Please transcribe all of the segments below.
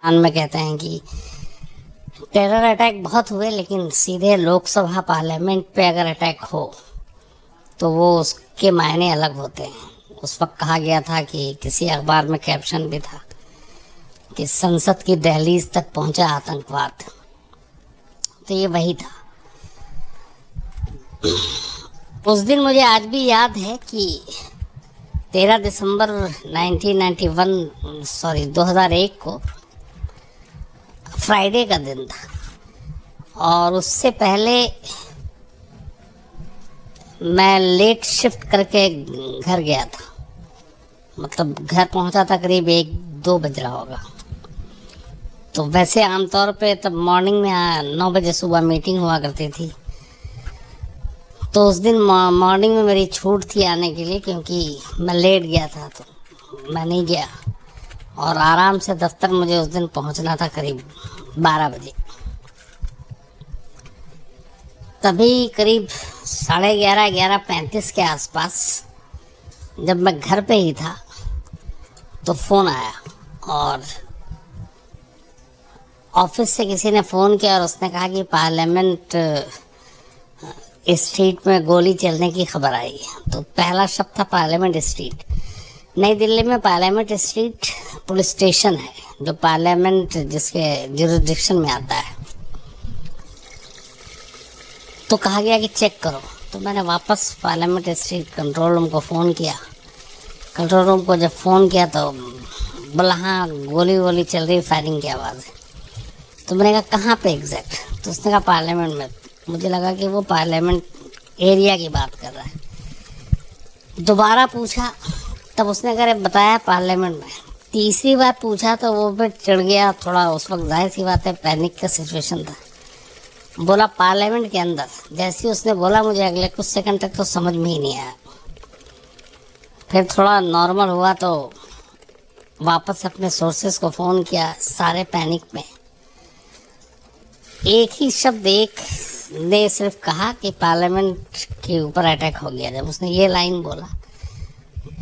में कहते हैं कि टेरर अटैक बहुत हुए, लेकिन सीधे लोकसभा पार्लियामेंट पे अगर अटैक हो तो वो उसके मायने अलग होते हैं। उस वक्त कहा गया था कि किसी अखबार में कैप्शन भी था कि संसद की दहलीज तक पहुंचा आतंकवाद। तो ये वही था। उस दिन मुझे आज भी याद है कि 13 दिसंबर 2001 को फ्राइडे का दिन था और उससे पहले मैं लेट शिफ्ट करके घर गया था। मतलब घर पहुंचा था करीब 1-2 बज रहा होगा। तो वैसे आमतौर पे तब मॉर्निंग में 9 बजे सुबह मीटिंग हुआ करती थी। तो उस दिन मॉर्निंग में मेरी छूट थी आने के लिए, क्योंकि मैं लेट गया था तो मैं नहीं गया और आराम से दफ्तर मुझे उस दिन पहुंचना था करीब 12 बजे। तभी करीब 11:30 के आसपास जब मैं घर पे ही था तो फ़ोन आया और ऑफिस से किसी ने फ़ोन किया और उसने कहा कि पार्लियामेंट स्ट्रीट में गोली चलने की खबर आई है। तो पहला शब्द था पार्लियामेंट स्ट्रीट। नई दिल्ली में पार्लियामेंट स्ट्रीट पुलिस स्टेशन है, जो पार्लियामेंट जिसके जुरिसडिक्शन में आता है। तो कहा गया कि चेक करो। तो मैंने वापस पार्लियामेंट स्ट्रीट कंट्रोल रूम को फ़ोन किया। कंट्रोल रूम को जब फ़ोन किया तो बोला हाँ गोली वोली चल रही, फायरिंग की आवाज़ है। तो मैंने कहा कहाँ पे एग्जैक्ट? तो उसने कहा पार्लियामेंट में। मुझे लगा कि वो पार्लियामेंट एरिया की बात कर रहा है। दोबारा पूछा तब उसने कहा बताया पार्लियामेंट में। तीसरी बार पूछा तो वो फिर चिढ़ गया थोड़ा। उस वक्त जाहिर सी बात है पैनिक का सिचुएशन था। बोला पार्लियामेंट के अंदर। जैसे ही उसने बोला मुझे अगले कुछ सेकंड तक तो समझ में ही नहीं आया। फिर थोड़ा नॉर्मल हुआ तो वापस अपने सोर्सेस को फ़ोन किया, सारे पैनिक में। एक ही शब्द एक ने सिर्फ कहा कि पार्लियामेंट के ऊपर अटैक हो गया। जब उसने ये लाइन बोला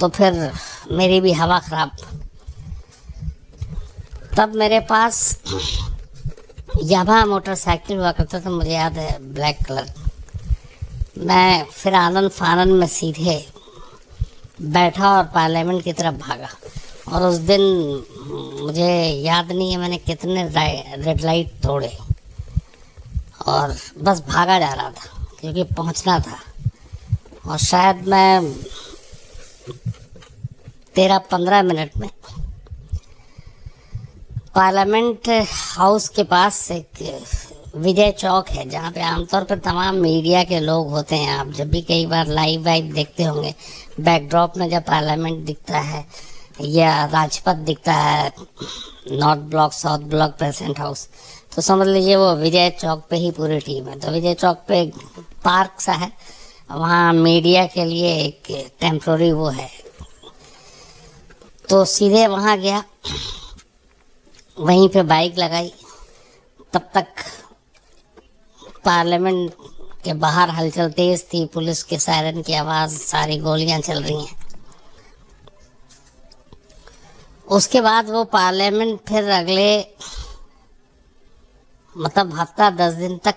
तो फिर मेरी भी हवा ख़राब। तब मेरे पास यामाहा मोटरसाइकिल हुआ करता था, मुझे याद है, ब्लैक कलर। मैं फिर आनन फानन में सीधे बैठा और पार्लियामेंट की तरफ भागा। और उस दिन मुझे याद नहीं है मैंने कितने रेड लाइट तोड़े और बस भागा जा रहा था क्योंकि पहुंचना था। और शायद मैं 13-15 मिनट में पार्लियामेंट हाउस के पास एक विजय चौक है जहाँ पे आमतौर पर तमाम मीडिया के लोग होते हैं। आप जब भी कई बार लाइव देखते होंगे, बैकड्रॉप में जब पार्लियामेंट दिखता है या राजपथ दिखता है, north block, south block, president house, तो समझ लीजिए वो विजय चौक पे ही पूरी टीम है। तो विजय चौक पे एक पार्क सा है, वहाँ मीडिया के लिए एक टेम्प्रोरी वो है। तो सीधे वहाँ गया, वहीं पे बाइक लगाई। तब तक पार्लियामेंट के बाहर हलचल तेज थी, पुलिस के सायरन की आवाज़, सारी गोलियां चल रही हैं। उसके बाद वो पार्लियामेंट फिर अगले मतलब हफ्ता 10 दिन तक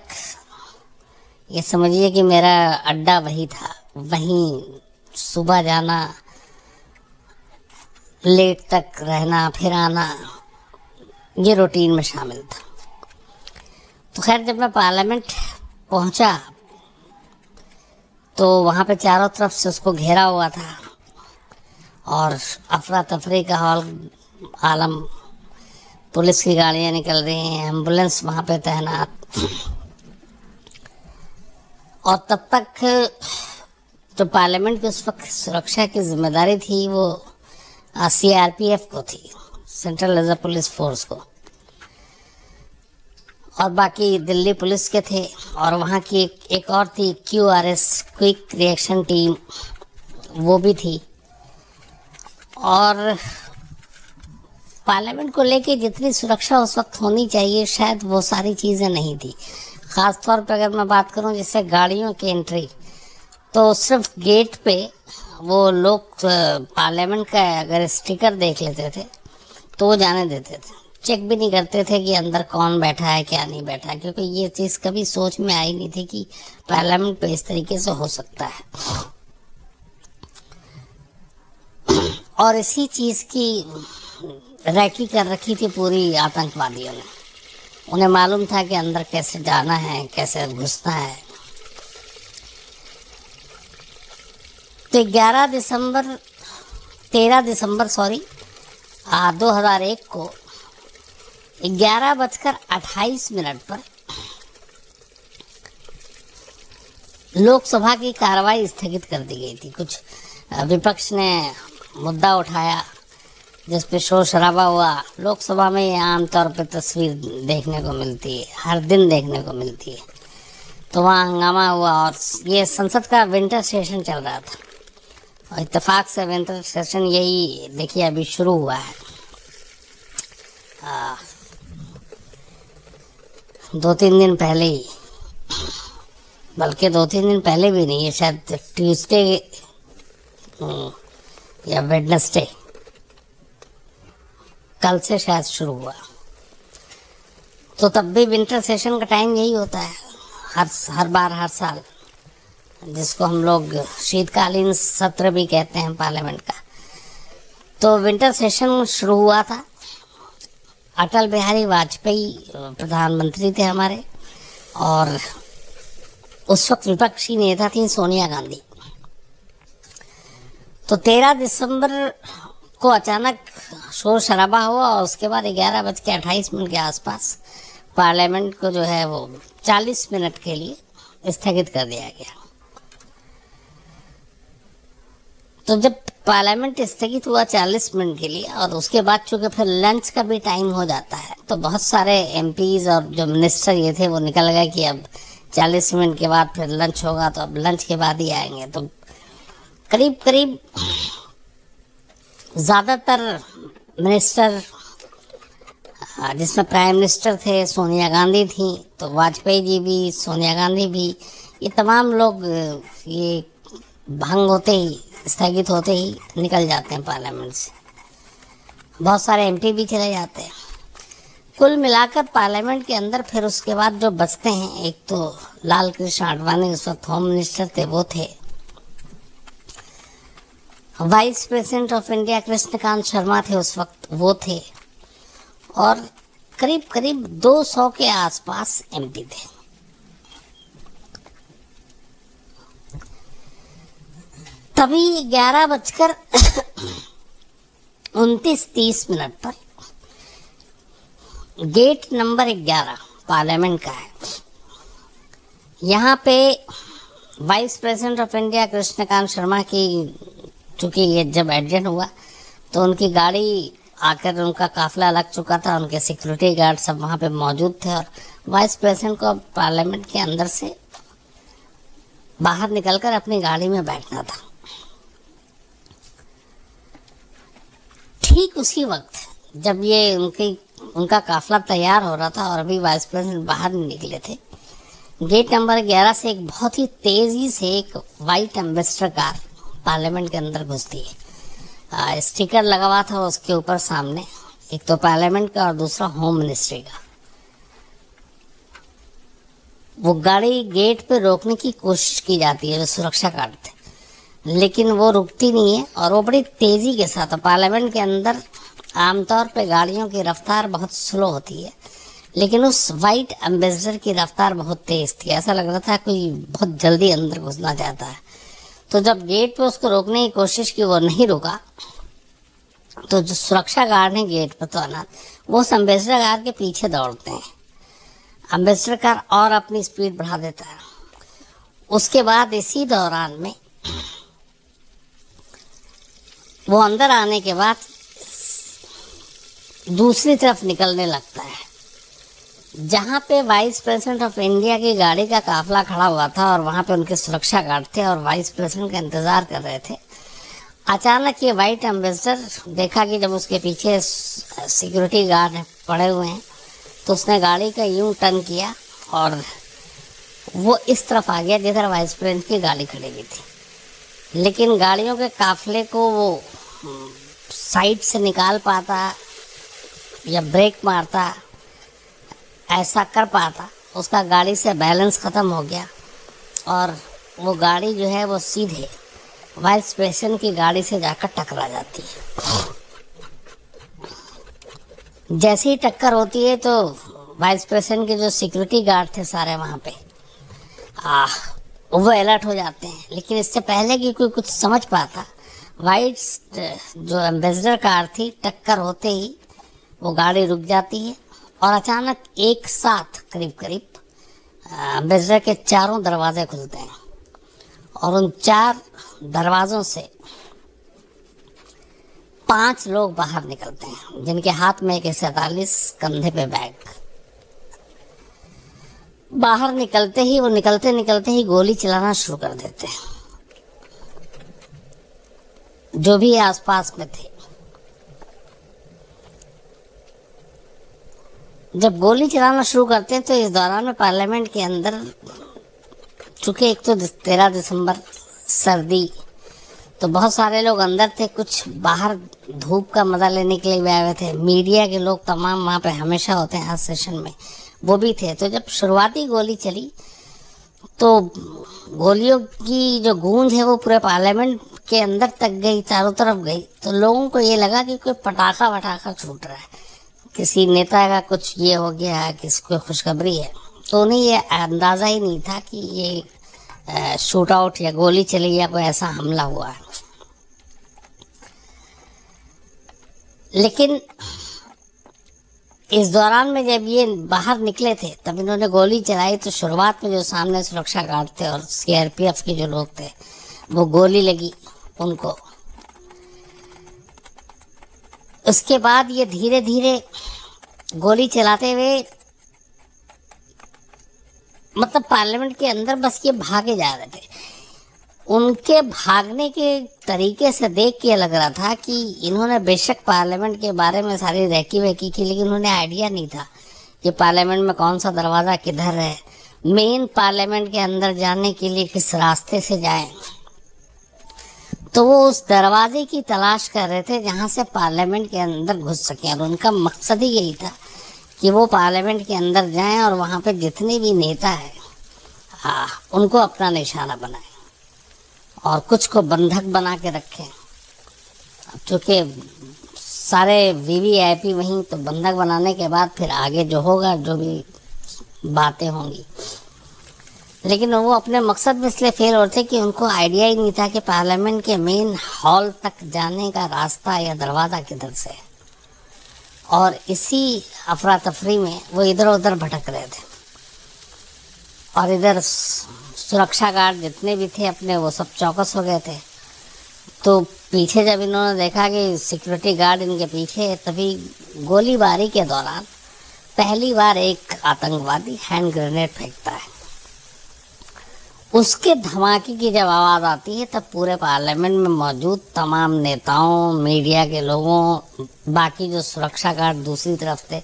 ये समझिए कि मेरा अड्डा वही था। वहीं सुबह जाना, लेट तक रहना, फिर आना, ये रूटीन में शामिल था। तो खैर जब मैं पार्लियामेंट पहुंचा तो वहाँ पे चारों तरफ से उसको घेरा हुआ था और अफरा तफरी का आलम। पुलिस की गाड़ियाँ निकल रही हैं, एम्बुलेंस वहाँ पे तैनात। और तब तक जो पार्लियामेंट की उस वक्त सुरक्षा की जिम्मेदारी थी वो CRPF को थी, सेंट्रल रिजर्व पुलिस फोर्स को, और बाकी दिल्ली पुलिस के थे। और वहाँ की एक और थी QRS, क्विक रिएक्शन टीम, वो भी थी। और पार्लियामेंट को लेके जितनी सुरक्षा उस वक्त होनी चाहिए शायद वो सारी चीज़ें नहीं थी। ख़ास तौर पे अगर मैं बात करूं जैसे गाड़ियों की एंट्री, तो सिर्फ गेट पे वो लोग पार्लियामेंट का अगर स्टिकर देख लेते थे तो वो जाने देते थे। चेक भी नहीं करते थे कि अंदर कौन बैठा है क्या नहीं बैठा है, क्योंकि ये चीज़ कभी सोच में आई नहीं थी कि पार्लियामेंट पे इस तरीके से हो सकता है। और इसी चीज़ की रैकी कर रखी थी पूरी आतंकवादियों ने। उन्हें मालूम था कि अंदर कैसे जाना है, कैसे घुसना है। तो 13 दिसंबर 2001 को 11:28 पर लोकसभा की कार्रवाई स्थगित कर दी गई थी। कुछ विपक्ष ने मुद्दा उठाया जिस पे शोर शराबा हुआ। लोकसभा में ये आमतौर पे तस्वीर देखने को मिलती है, हर दिन देखने को मिलती है। तो वहाँ हंगामा हुआ और ये संसद का विंटर सेशन चल रहा था और इत्तेफाक से विंटर सेशन यही देखिए अभी शुरू हुआ है। 2-3 दिन पहले ही, बल्कि 2-3 दिन पहले भी नहीं, ये शायद ट्यूसडे या वेडनेसडे, कल से शायद शुरू हुआ। तो तब भी विंटर सेशन का टाइम यही होता है हर बार, हर साल, जिसको हम लोग शीतकालीन सत्र भी कहते हैं पार्लियामेंट का। तो विंटर सेशन शुरू हुआ था। अटल बिहारी वाजपेयी प्रधानमंत्री थे हमारे, और उस वक्त विपक्षी नेता थी सोनिया गांधी। तो 13 दिसंबर को अचानक शोर शराबा हुआ और उसके बाद 11:28 के आसपास पार्लियामेंट को जो है वो 40 मिनट के लिए स्थगित कर दिया गया। तो जब पार्लियामेंट स्थगित हुआ 40 मिनट के लिए, और उसके बाद चूंकि फिर लंच का भी टाइम हो जाता है, तो बहुत सारे एमपीज और जो मिनिस्टर ये थे वो निकल गए कि अब 40 मिनट के बाद फिर लंच होगा, तो अब लंच के बाद ही आएंगे। तो करीब करीब ज़्यादातर मिनिस्टर, जिसमें प्राइम मिनिस्टर थे, सोनिया गांधी थी, तो वाजपेयी जी भी, सोनिया गांधी भी, ये तमाम लोग ये भंग होते ही, स्थगित होते ही निकल जाते हैं पार्लियामेंट से। बहुत सारे एमपी भी चले जाते हैं। कुल मिलाकर पार्लियामेंट के अंदर फिर उसके बाद जो बचते हैं, एक तो लाल कृष्ण आडवाणी उस वक्त होम मिनिस्टर थे, वो थे। Vice president of India Krishnakant Sharma थे उस वक्त, वो थे। और करीब करीब 200 के आसपास एमपी थे। तभी 11:29 पर गेट नंबर 11 पार्लियामेंट का है, यहाँ पे vice president of India Krishnakant Sharma की, चूँकि ये जब एडजन हुआ तो उनकी गाड़ी आकर, उनका काफिला लग चुका था, उनके सिक्योरिटी गार्ड सब वहाँ पे मौजूद थे, और वाइस प्रेसिडेंट को पार्लियामेंट के अंदर से बाहर निकलकर अपनी गाड़ी में बैठना था। ठीक उसी वक्त जब ये उनका काफिला तैयार हो रहा था और अभी वाइस प्रेसिडेंट बाहर नहीं निकले थे, गेट नंबर 11 से एक बहुत ही तेजी से एक वाइट एम्बेसडर कार पार्लियामेंट के अंदर घुसती है। स्टिकर लगा हुआ था उसके ऊपर सामने, एक तो पार्लियामेंट का और दूसरा होम मिनिस्ट्री का। वो गाड़ी गेट पे रोकने की कोशिश की जाती है, जो सुरक्षा गार्ड थे, लेकिन वो रुकती नहीं है और वो बड़ी तेज़ी के साथ। पार्लियामेंट के अंदर आमतौर पे गाड़ियों की रफ्तार बहुत स्लो होती है, लेकिन उस वाइट एम्बेसडर की रफ्तार बहुत तेज़ थी। ऐसा लग रहा था कोई बहुत जल्दी अंदर घुसना चाहता है। तो जब गेट पे उसको रोकने की कोशिश की, वो नहीं रुका, तो जो सुरक्षा गार्ड हैं गेट पर तैनात, वो उस एम्बेसडर कार के पीछे दौड़ते हैं। एम्बेसडर कार और अपनी स्पीड बढ़ा देता है। उसके बाद इसी दौरान में वो अंदर आने के बाद दूसरी तरफ निकलने लगता है, जहाँ पे वाइस प्रेसिडेंट ऑफ इंडिया की गाड़ी का काफिला खड़ा हुआ था और वहाँ पे उनके सुरक्षा गार्ड थे और वाइस प्रेसिडेंट का इंतज़ार कर रहे थे। अचानक ये वाइट एम्बेसडर देखा कि जब उसके पीछे सिक्योरिटी गार्ड पड़े हुए हैं, तो उसने गाड़ी का यूं टर्न किया और वो इस तरफ आ गया जिधर वाइस प्रेसिडेंट की गाड़ी खड़ी हुई थी। लेकिन गाड़ियों के काफिले को वो साइड से निकाल पाता या ब्रेक मारता, ऐसा कर पाता, उसका गाड़ी से बैलेंस ख़त्म हो गया और वो गाड़ी जो है वो सीधे वाइस प्रेसिडेंट की गाड़ी से जाकर टकरा जाती है। जैसे ही टक्कर होती है तो वाइस प्रेसिडेंट के जो सिक्योरिटी गार्ड थे सारे वहाँ पे वो अलर्ट हो जाते हैं। लेकिन इससे पहले कि कोई कुछ समझ पाता, वाइट जो एम्बेसडर कार थी, टक्कर होते ही वो गाड़ी रुक जाती है और अचानक एक साथ करीब करीब एम्बेसडर के चारों दरवाजे खुलते हैं और उन 4 दरवाज़ों से 5 लोग बाहर निकलते हैं, जिनके हाथ में AK-47, कंधे पे बैग। बाहर निकलते ही वो निकलते ही गोली चलाना शुरू कर देते हैं जो भी आसपास में थे। जब गोली चलाना शुरू करते हैं तो इस दौरान में पार्लियामेंट के अंदर, चूँकि एक तो 13 दिसंबर सर्दी, तो बहुत सारे लोग अंदर थे, कुछ बाहर धूप का मज़ा लेने के लिए भी आए हुए थे। मीडिया के लोग तमाम वहाँ पे हमेशा होते हैं हर सेशन में, वो भी थे। तो जब शुरुआती गोली चली तो गोलियों की जो गूंज है वो पूरे पार्लियामेंट के अंदर तक गई, चारों तरफ गई। तो लोगों को ये लगा कि कोई पटाखा वटाखा छूट रहा है, किसी नेता का कुछ ये हो गया है, किसी को खुशखबरी है। तो उन्हें ये अंदाज़ा ही नहीं था कि ये शूट आउट या गोली चली या कोई ऐसा हमला हुआ है। लेकिन इस दौरान में जब ये बाहर निकले थे तब इन्होंने गोली चलाई तो शुरुआत में जो सामने सुरक्षा गार्ड थे और CRPF के जो लोग थे वो गोली लगी उनको। उसके बाद ये धीरे धीरे गोली चलाते हुए मतलब पार्लियामेंट के अंदर बस ये भागे जा रहे थे। उनके भागने के तरीके से देख के लग रहा था कि इन्होंने बेशक पार्लियामेंट के बारे में सारी रैकी वैकी की, लेकिन उन्हें आइडिया नहीं था कि पार्लियामेंट में कौन सा दरवाज़ा किधर है, मेन पार्लियामेंट के अंदर जाने के लिए किस रास्ते से जाएं। तो वो उस दरवाजे की तलाश कर रहे थे जहाँ से पार्लियामेंट के अंदर घुस सकें, और उनका मकसद ही यही था कि वो पार्लियामेंट के अंदर जाएं और वहाँ पे जितने भी नेता हैं उनको अपना निशाना बनाएं और कुछ को बंधक बना के रखें। चूँकि सारे VVIP वहीं, तो बंधक बनाने के बाद फिर आगे जो होगा, जो भी बातें होंगी। लेकिन वो अपने मकसद में इसलिए फेल होते कि उनको आइडिया ही नहीं था कि पार्लियामेंट के मेन हॉल तक जाने का रास्ता या दरवाज़ा किधर से है। और इसी अफरा तफरी में वो इधर उधर भटक रहे थे और इधर सुरक्षा गार्ड जितने भी थे अपने, वो सब चौकस हो गए थे। तो पीछे जब इन्होंने देखा कि सिक्योरिटी गार्ड इनके पीछे है, तभी गोलीबारी के दौरान पहली बार एक आतंकवादी हैंड ग्रेनेड फेंकता है। उसके धमाके की जब आवाज़ आती है तब पूरे पार्लियामेंट में मौजूद तमाम नेताओं, मीडिया के लोगों, बाकी जो सुरक्षा गार्ड दूसरी तरफ थे,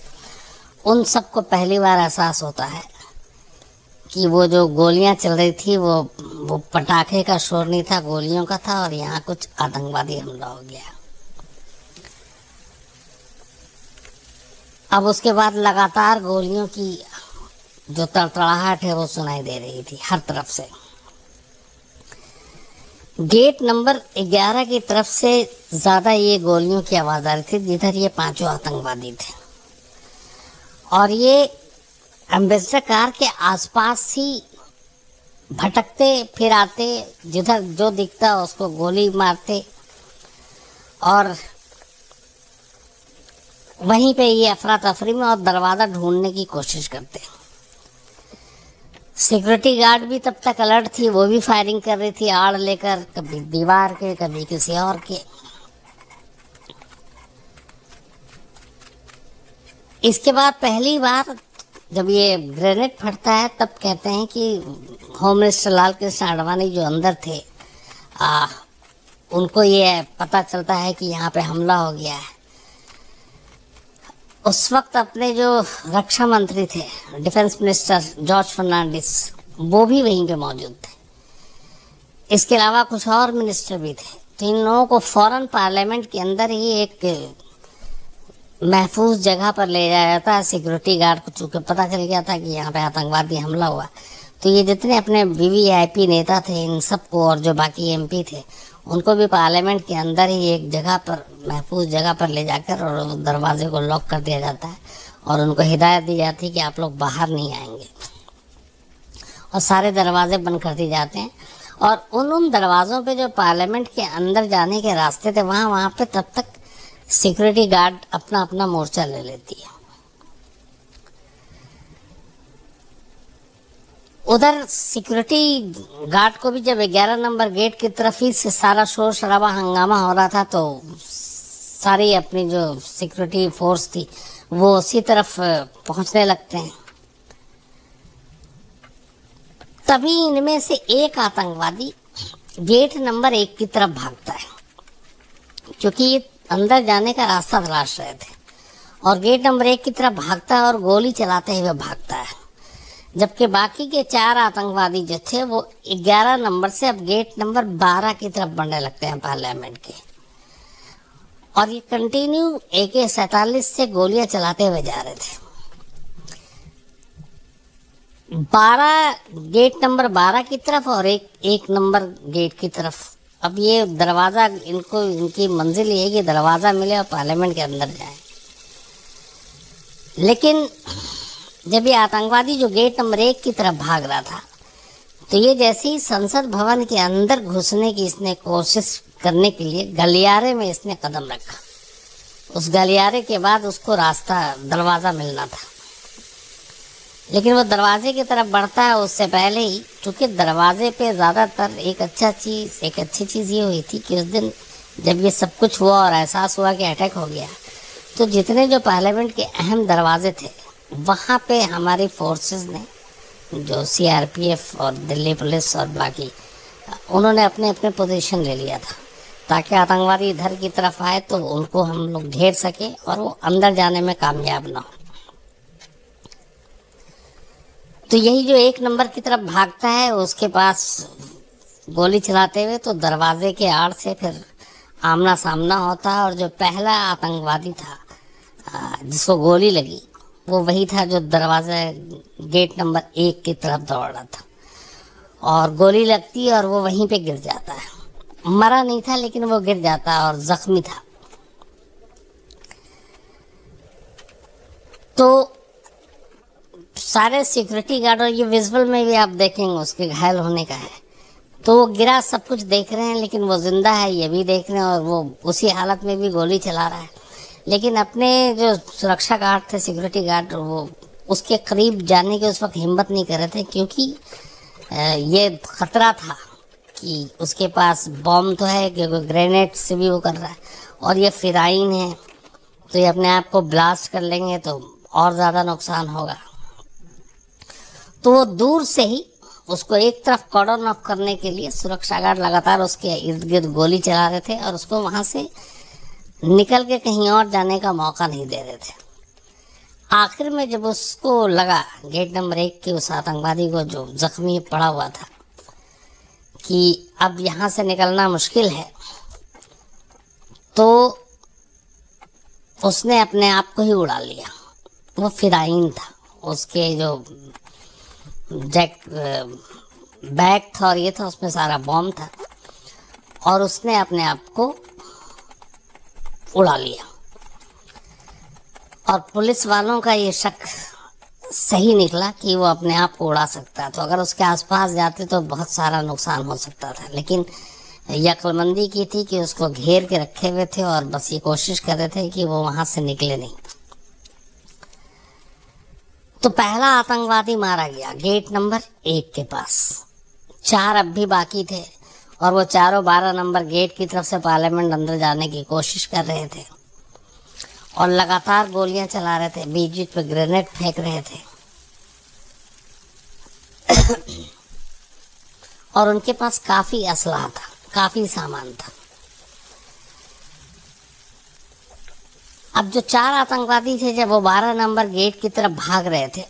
उन सबको पहली बार एहसास होता है कि वो जो गोलियां चल रही थी वो पटाखे का शोर नहीं था, गोलियों का था, और यहाँ कुछ आतंकवादी हमला हो गया। अब उसके बाद लगातार गोलियों की जो तड़तड़ाहट है वो सुनाई दे रही थी हर तरफ से। गेट नंबर 11 की तरफ से ज़्यादा ये गोलियों की आवाज़ आ रही थी, जिधर ये 5 आतंकवादी थे। और ये एम्बेसडर कार के आसपास ही भटकते फिर आते, जिधर जो दिखता उसको गोली मारते और वहीं पे ये अफरा तफरी में और दरवाज़ा ढूंढने की कोशिश करते। सिक्योरिटी गार्ड भी तब तक अलर्ट थी, वो भी फायरिंग कर रही थी आड़ लेकर, कभी दीवार के कभी किसी और के। इसके बाद पहली बार जब ये ग्रेनेड फटता है तब कहते हैं कि होम मिनिस्टर लाल कृष्ण आडवाणी जो अंदर थे उनको ये पता चलता है कि यहाँ पे हमला हो गया है। उस वक्त अपने जो रक्षा मंत्री थे, डिफेंस मिनिस्टर जॉर्ज फर्नांडिस, वो भी वहीं पे मौजूद थे। इसके अलावा कुछ और मिनिस्टर भी थे। तो इन लोगों को फौरन पार्लियामेंट के अंदर ही एक महफूज जगह पर ले जाया जाता है। सिक्योरिटी गार्ड को चूंकि पता चल गया था कि यहाँ पे आतंकवादी हमला हुआ, तो ये जितने अपने वीवीआईपी नेता थे इन सबको, और जो बाकी एमपी थे, उनको भी पार्लियामेंट के अंदर ही एक जगह पर, महफूज जगह पर ले जाकर और दरवाजे को लॉक कर दिया जाता है और उनको हिदायत दी जाती है कि आप लोग बाहर नहीं आएंगे, और सारे दरवाजे बंद कर दिए जाते हैं। और उन दरवाज़ों पे जो पार्लियामेंट के अंदर जाने के रास्ते थे, वहाँ पे तब तक सिक्योरिटी गार्ड अपना अपना मोर्चा ले लेती है। उधर सिक्योरिटी गार्ड को भी जब 11 नंबर गेट की तरफ ही से सारा शोर शराबा हंगामा हो रहा था, तो सारी अपनी जो सिक्योरिटी फोर्स थी वो उसी तरफ पहुंचने लगते हैं। तभी इनमें से एक आतंकवादी गेट नंबर 1 की तरफ भागता है, क्योंकि ये अंदर जाने का रास्ता तलाश रहे थे, और गेट नंबर 1 की तरफ भागता है और गोली चलाते हुए भागता है। जबकि बाकी के 4 आतंकवादी जो थे वो 11 नंबर से अब गेट नंबर 12 की तरफ बढ़ने लगते हैं पार्लियामेंट के, और ये कंटिन्यू AK-47 से गोलियां चलाते हुए जा रहे थे। 12 गेट नंबर 12 की तरफ और एक नंबर गेट की तरफ। अब ये दरवाज़ा, इनको इनकी मंजिल ये है कि दरवाज़ा मिले और पार्लियामेंट के अंदर जाए। लेकिन जब ये आतंकवादी जो गेट नंबर 1 की तरफ भाग रहा था, तो ये जैसे ही संसद भवन के अंदर घुसने की इसने कोशिश करने के लिए गलियारे में इसने कदम रखा। उस गलियारे के बाद उसको रास्ता, दरवाज़ा मिलना था, लेकिन वो दरवाजे की तरफ बढ़ता है उससे पहले ही, चूँकि दरवाजे पे ज़्यादातर एक अच्छी चीज़ ये हुई थी कि उस दिन जब ये सब कुछ हुआ और एहसास हुआ कि अटैक हो गया, तो जितने जो पार्लियामेंट के अहम दरवाजे थे वहाँ पे हमारी फोर्सेस ने, जो CRPF और दिल्ली पुलिस और बाकी, उन्होंने अपने अपने पोजीशन ले लिया था, ताकि आतंकवादी इधर की तरफ आए तो उनको हम लोग घेर सके और वो अंदर जाने में कामयाब ना हो। तो यही जो 1 नंबर की तरफ भागता है, उसके पास गोली चलाते हुए तो दरवाजे के आड़ से फिर आमना सामना होता है, और जो पहला आतंकवादी था जिसको गोली लगी, वो वही था जो दरवाज़ा गेट नंबर 1 की तरफ दौड़ रहा था, और गोली लगती है और वो वहीं पे गिर जाता है। मरा नहीं था लेकिन वो गिर जाता है और जख्मी था। तो सारे सिक्योरिटी गार्ड, और ये विजुअल में भी आप देखेंगे उसके घायल होने का है, तो वो गिरा, सब कुछ देख रहे हैं, लेकिन वो जिंदा है ये भी देख रहे हैं, और वो उसी हालत में भी गोली चला रहा है। लेकिन अपने जो सुरक्षा गार्ड थे, सिक्योरिटी गार्ड, वो उसके करीब जाने की उस वक्त हिम्मत नहीं कर रहे थे, क्योंकि ये खतरा था कि उसके पास बॉम्ब तो है, क्योंकि ग्रेनेड से भी वो कर रहा है, और ये फिराइन है, तो ये अपने आप को ब्लास्ट कर लेंगे तो और ज़्यादा नुकसान होगा। तो वो दूर से ही उसको एक तरफ कॉर्डन ऑफ करने के लिए सुरक्षा गार्ड लगातार उसके इर्द गिर्द गोली चला रहे थे, और उसको वहाँ से निकल के कहीं और जाने का मौका नहीं दे रहे थे। आखिर में जब उसको लगा, गेट नंबर 1 के उस आतंकवादी को जो जख्मी पड़ा हुआ था, कि अब यहाँ से निकलना मुश्किल है, तो उसने अपने आप को ही उड़ा लिया। वो फिराइन था, उसके जो बैग था और ये था, उसमें सारा बॉम्ब था, और उसने अपने आप को उड़ा लिया। और पुलिस वालों का ये शक सही निकला कि वो अपने आप को उड़ा सकता है, तो अगर उसके आसपास जाते तो बहुत सारा नुकसान हो सकता था। लेकिन ये अक्लमंदी की थी कि उसको घेर के रखे हुए थे और बस ये कोशिश कर रहे थे कि वो वहाँ से निकले नहीं। तो पहला आतंकवादी मारा गया गेट नंबर 1 के पास। 4 अब भी बाकी थे, और वो चारों 12 नंबर गेट की तरफ से पार्लियामेंट अंदर जाने की कोशिश कर रहे थे, और लगातार गोलियां चला रहे थे, बीच बीच पे ग्रेनेड फेंक रहे थे। और उनके पास काफ़ी असलहा था, काफ़ी सामान था। अब जो 4 आतंकवादी थे, जब वो 12 नंबर गेट की तरफ भाग रहे थे,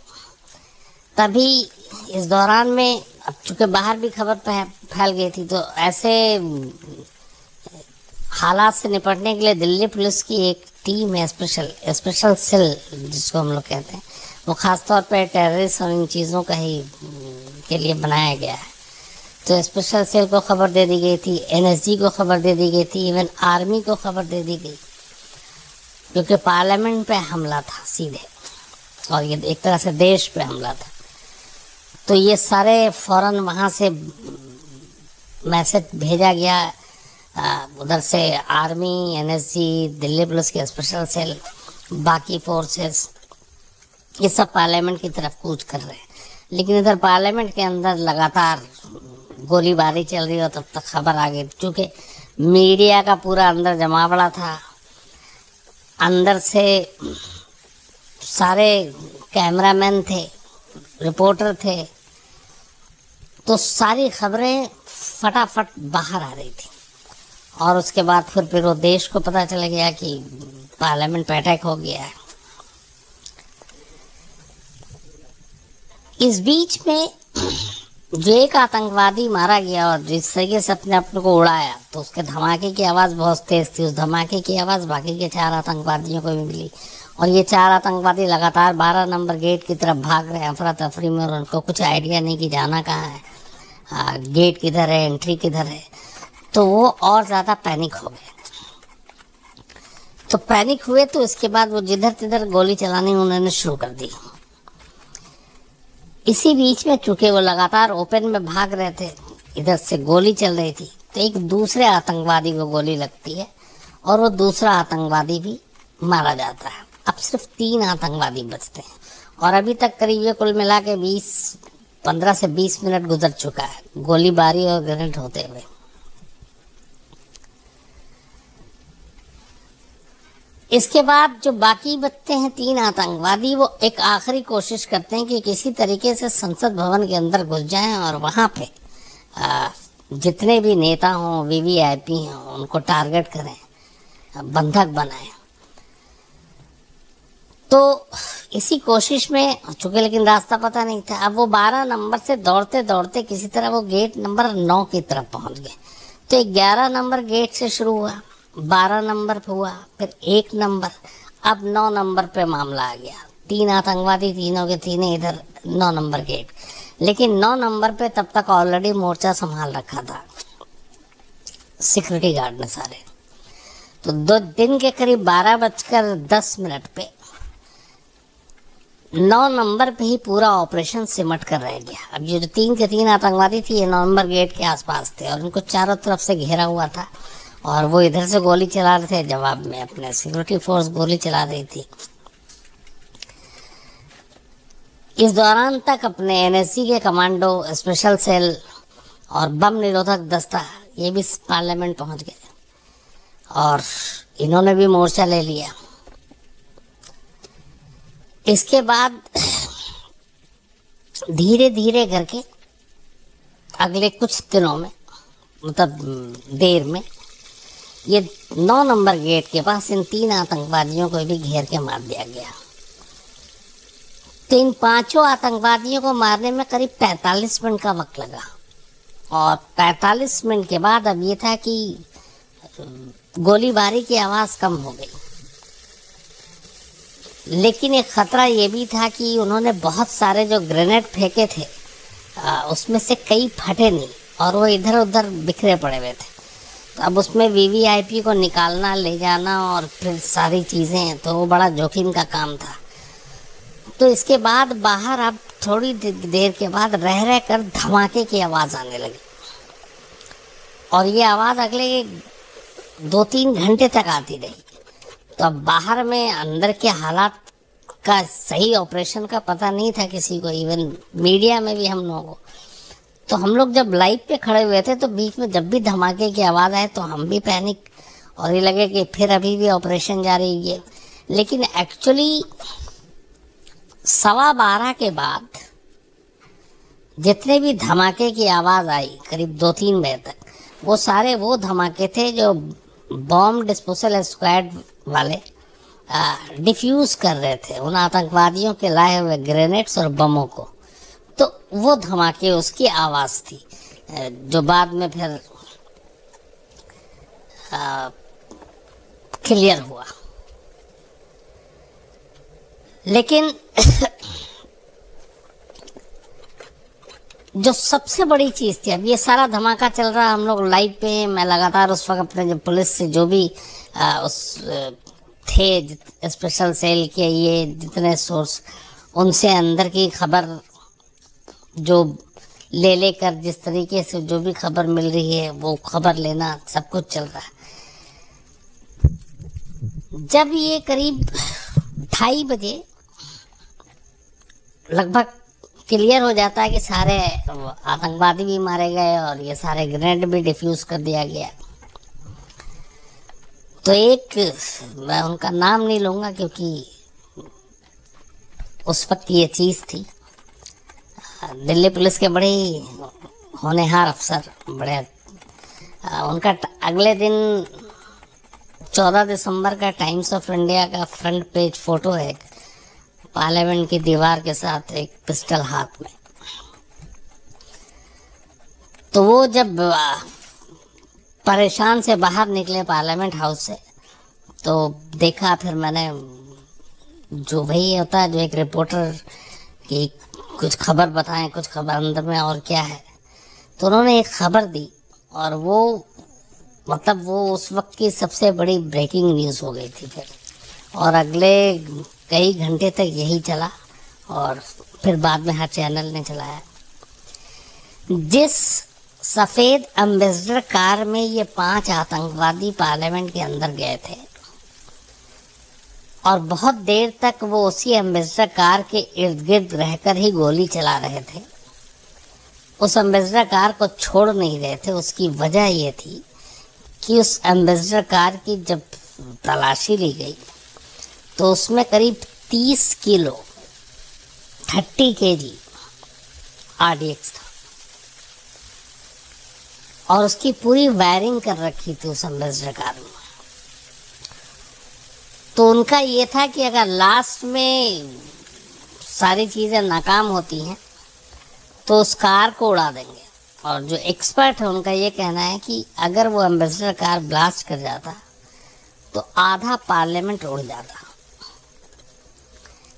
तभी इस दौरान में, अब चूँकि बाहर भी खबर फैल गई थी, तो ऐसे हालात से निपटने के लिए दिल्ली पुलिस की एक टीम है, स्पेशल सेल जिसको हम लोग कहते हैं, वो ख़ास तौर पे टेररिस्ट और इन चीज़ों का ही के लिए बनाया गया है। तो स्पेशल सेल को खबर दे दी गई थी, एनएसजी को खबर दे दी गई थी, इवन आर्मी को खबर दे दी गई, क्योंकि पार्लियामेंट पे हमला था सीधे, और ये एक तरह से देश पे हमला था। तो ये सारे फौरन वहाँ से मैसेज भेजा गया, उधर से आर्मी, एनएसजी, दिल्ली पुलिस के स्पेशल सेल, बाकी फोर्सेस, ये सब पार्लियामेंट की तरफ कूच कर रहे हैं। लेकिन इधर पार्लियामेंट के अंदर लगातार गोलीबारी चल रही हो, तब तक खबर आ गई, क्योंकि मीडिया का पूरा अंदर जमावड़ा था। अंदर से सारे कैमरामैन थे, रिपोर्टर थे, तो सारी खबरें फटाफट बाहर आ रही थी। और उसके बाद फिर वो देश को पता चल गया कि पार्लियामेंट पे अटैक हो गया है। इस बीच में जो एक आतंकवादी मारा गया और जिस तरीके से अपने को उड़ाया, तो उसके धमाके की आवाज़ बहुत तेज़ थी। उस धमाके की आवाज़ बाकी के 4 आतंकवादियों को भी मिली, और ये 4 आतंकवादी लगातार 12 नंबर गेट की तरफ भाग रहे हैं अफरा तफरी में, और उनको कुछ आइडिया नहीं कि जाना कहाँ है, गेट किधर है, एंट्री किधर है। तो वो और ज़्यादा पैनिक हो गए। तो पैनिक हुए तो इसके बाद वो जिधर तिधर गोली चलानी उन्होंने शुरू कर दी। इसी बीच में चूंकि वो लगातार ओपन में भाग रहे थे, इधर से गोली चल रही थी, तो एक दूसरे आतंकवादी को गोली लगती है और वो दूसरा आतंकवादी भी मारा जाता है। अब सिर्फ 3 आतंकवादी बचते हैं, और अभी तक करीब ये कुल मिला के 15 से 20 मिनट गुजर चुका है गोलीबारी और ग्रेनेड होते हुए। इसके बाद जो बाकी बचते हैं 3 आतंकवादी, वो एक आखिरी कोशिश करते हैं कि किसी तरीके से संसद भवन के अंदर घुस जाएं और वहाँ पे जितने भी नेता हों, वीवीआईपी हों, उनको टारगेट करें, बंधक बनाएं। तो इसी कोशिश में चूँकि लेकिन रास्ता पता नहीं था, अब वो 12 नंबर से दौड़ते दौड़ते किसी तरह वो गेट नंबर 9 की तरफ पहुँच गए। तो 11 नंबर गेट से शुरू हुआ, 12 नंबर पे हुआ, फिर 1 नंबर, अब 9 नंबर पे मामला आ गया। 3 आतंकवादी, तीनों के तीनों इधर 9 नंबर गेट। लेकिन 9 नंबर पे तब तक ऑलरेडी मोर्चा संभाल रखा था सिक्योरिटी गार्ड ने सारे। तो 2 दिन के करीब 12:10 पे 9 नंबर पे ही पूरा ऑपरेशन सिमट कर रह गया। अब ये जो 3 के 3 आतंकवादी थी, ये 9 नंबर गेट के आसपास थे और इनको चारों तरफ से घेरा हुआ था, और वो इधर से गोली चला रहे थे, जवाब में अपने सिक्योरिटी फोर्स गोली चला रही थी। इस दौरान तक अपने एनएसजी के कमांडो, स्पेशल सेल और बम निरोधक दस्ता ये भी पार्लियामेंट पहुंच गए, और इन्होंने भी मोर्चा ले लिया। इसके बाद धीरे धीरे करके अगले कुछ दिनों में, मतलब देर में, ये 9 नंबर गेट के पास इन 3 आतंकवादियों को भी घेर के मार दिया गया। तो इन 5 आतंकवादियों को मारने में करीब 45 मिनट का वक्त लगा, और 45 मिनट के बाद अब ये था कि गोलीबारी की आवाज़ कम हो गई। लेकिन एक ख़तरा ये भी था कि उन्होंने बहुत सारे जो ग्रेनेड फेंके थे, उसमें से कई फटे नहीं, और वो इधर उधर बिखरे पड़े हुए थे। तो अब उसमें वीवीआईपी को निकालना, ले जाना और फिर सारी चीज़ें, तो वो बड़ा जोखिम का काम था। तो इसके बाद बाहर अब थोड़ी देर के बाद रह रह कर धमाके की आवाज़ आने लगी, और ये आवाज़ अगले 2-3 घंटे तक आती रही। तो अब बाहर में अंदर के हालात का सही ऑपरेशन का पता नहीं था किसी को, इवन मीडिया में भी हम लोगों को। तो हम लोग जब लाइव पे खड़े हुए थे, तो बीच में जब भी धमाके की आवाज़ आए तो हम भी पैनिक, और ये लगे कि फिर अभी भी ऑपरेशन जारी है। लेकिन एक्चुअली 12:15 के बाद जितने भी धमाके की आवाज़ आई करीब 2-3 बजे तक, वो सारे वो धमाके थे जो बॉम्ब डिस्पोजल स्क्वाड वाले डिफ्यूज़ कर रहे थे उन आतंकवादियों के लाए हुए ग्रेनेड्स और बमों को। तो वो धमाके, उसकी आवाज़ थी, जो बाद में फिर क्लियर हुआ। लेकिन जो सबसे बड़ी चीज़ थी, अब ये सारा धमाका चल रहा, हम लोग लाइव पे हैं, मैं लगातार उस वक्त अपने जो पुलिस से जो भी थे स्पेशल सेल के ये जितने सोर्स, उनसे अंदर की खबर जो लेकर जिस तरीके से जो भी खबर मिल रही है वो खबर लेना, सब कुछ चल रहा है। जब ये करीब 2:30 बजे लगभग क्लियर हो जाता है कि सारे आतंकवादी भी मारे गए और ये सारे ग्रेनेड भी डिफ्यूज कर दिया गया, तो एक, मैं उनका नाम नहीं लूँगा क्योंकि उस वक्त ये चीज़ थी, दिल्ली पुलिस के बड़े होनहार अफसर, बड़े उनका अगले दिन 14 दिसंबर का टाइम्स ऑफ इंडिया का फ्रंट पेज फोटो है, पार्लियामेंट की दीवार के साथ एक पिस्टल हाथ में। तो वो जब परेशान से बाहर निकले पार्लियामेंट हाउस से, तो देखा, फिर मैंने, जो वही होता है जो एक रिपोर्टर की कुछ खबर बताएं, कुछ खबर अंदर में और क्या है, तो उन्होंने एक खबर दी और वो मतलब वो उस वक्त की सबसे बड़ी ब्रेकिंग न्यूज़ हो गई थी फिर, और अगले कई घंटे तक यही चला और फिर बाद में हर चैनल ने चलाया। जिस सफ़ेद एम्बेसडर कार में ये 5 आतंकवादी पार्लियामेंट के अंदर गए थे और बहुत देर तक वो उसी एम्बेसडर कार के इर्द गिर्द रहकर ही गोली चला रहे थे, उस एम्बेसडर कार को छोड़ नहीं रहे थे, उसकी वजह ये थी कि उस एम्बेसडर कार की जब तलाशी ली गई तो उसमें करीब 30 किलो 30 केजी RDX था और उसकी पूरी वायरिंग कर रखी थी उस एम्बेसडर कार में। तो उनका ये था कि अगर लास्ट में सारी चीज़ें नाकाम होती हैं तो उस कार को उड़ा देंगे, और जो एक्सपर्ट है उनका ये कहना है कि अगर वो एम्बेसडर कार ब्लास्ट कर जाता तो आधा पार्लियामेंट उड़ जाता।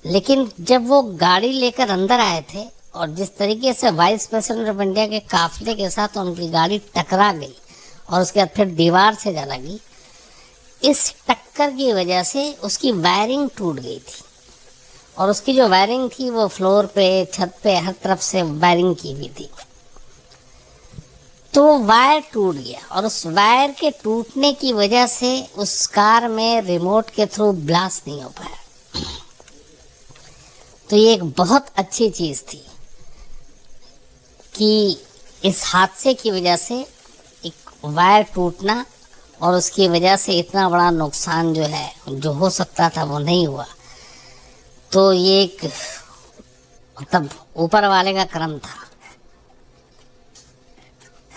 लेकिन जब वो गाड़ी लेकर अंदर आए थे और जिस तरीके से वाइस प्रेसिडेंट ऑफ इंडिया के काफिले के साथ उनकी गाड़ी टकरा गई और उसके बाद फिर दीवार से जा लगी, इस टक्कर की वजह से उसकी वायरिंग टूट गई थी और उसकी जो वायरिंग थी वो फ्लोर पे, छत पे, हर तरफ से वायरिंग की हुई थी। तो वायर टूट गया और उस वायर के टूटने की वजह से उस कार में रिमोट के थ्रू ब्लास्ट नहीं हो पाया। तो ये एक बहुत अच्छी चीज़ थी कि इस हादसे की वजह से एक वायर टूटना और उसकी वजह से इतना बड़ा नुकसान जो है, जो हो सकता था वो नहीं हुआ। तो ये एक मतलब ऊपर वाले का करम था।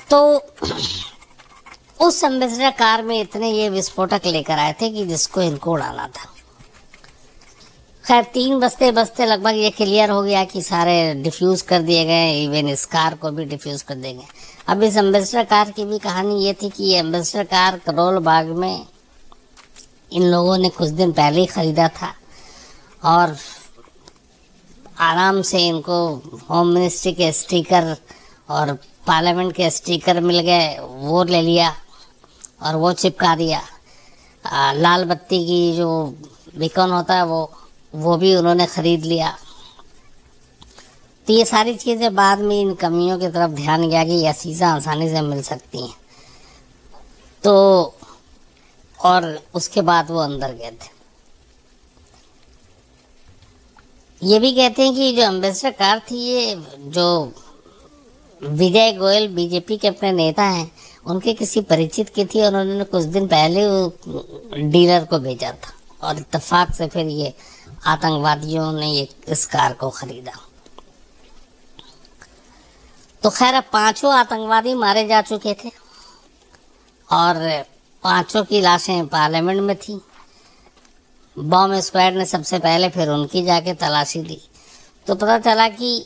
तो उस एम्बेसडर कार में इतने ये विस्फोटक लेकर आए थे कि जिसको इनको उड़ाना था। खैर 3 बजते बजते लगभग ये क्लियर हो गया कि सारे डिफ्यूज़ कर दिए गए, इवन इस कार को भी डिफ्यूज़ कर देंगे। अब इस एम्बेसडर कार की भी कहानी ये थी कि ये एम्बेसडर कार करोल बाग में इन लोगों ने कुछ दिन पहले ही ख़रीदा था और आराम से इनको होम मिनिस्ट्री के स्टिकर और पार्लियामेंट के स्टिकर मिल गए, वो ले लिया और वो चिपका दिया। लाल बत्ती की जो बिकॉन होता है वो भी उन्होंने ख़रीद लिया। तो ये सारी चीज़ें बाद में इन कमियों की तरफ ध्यान गया कि यह चीज़ें आसानी से मिल सकती हैं। तो और उसके बाद वो अंदर गए थे। ये भी कहते हैं कि जो एम्बेसडर कार थी, ये जो विजय गोयल बीजेपी के अपने नेता हैं, उनके किसी परिचित की थी और उन्होंने कुछ दिन पहले डीलर को भेजा था और इत्तेफाक से फिर ये आतंकवादियों ने ये इस कार को ख़रीदा। तो खैर 5 आतंकवादी मारे जा चुके थे और 5 की लाशें पार्लियामेंट में थी। बॉम्ब स्क्वाड ने सबसे पहले फिर उनकी जाके तलाशी ली तो पता चला कि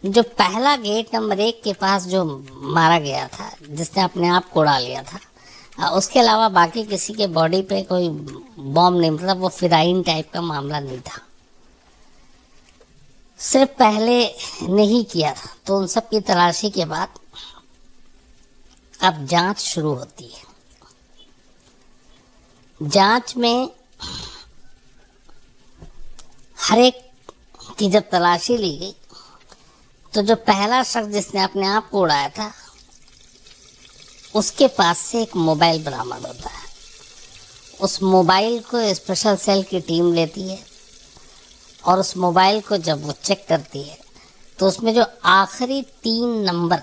जो पहला गेट नंबर 1 के पास जो मारा गया था, जिसने अपने आप को उड़ा लिया था, उसके अलावा बाकी किसी के बॉडी पे कोई बॉम्ब नहीं, मतलब वो फिराइन टाइप का मामला नहीं था। सिर्फ पहले नहीं किया था। तो उन सब की तलाशी के बाद अब जांच शुरू होती है। जांच में हर एक की जब तलाशी ली गई तो जो पहला शख्स जिसने अपने आप को उड़ाया था उसके पास से एक मोबाइल बरामद होता है। उस मोबाइल को स्पेशल सेल की टीम लेती है और उस मोबाइल को जब वो चेक करती है तो उसमें जो आखिरी 3 नंबर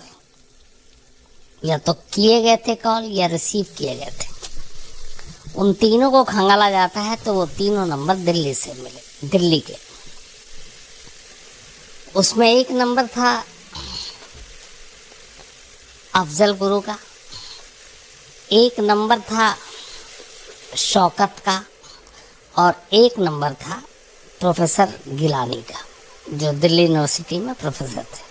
या तो किए गए थे कॉल या रिसीव किए गए थे, उन तीनों को खंगाला जाता है। तो वो तीनों नंबर दिल्ली से मिले, दिल्ली के। उसमें एक नंबर था अफजल गुरु का, एक नंबर था शौकत का और एक नंबर था प्रोफेसर गिलानी का, जो दिल्ली यूनिवर्सिटी में प्रोफेसर थे।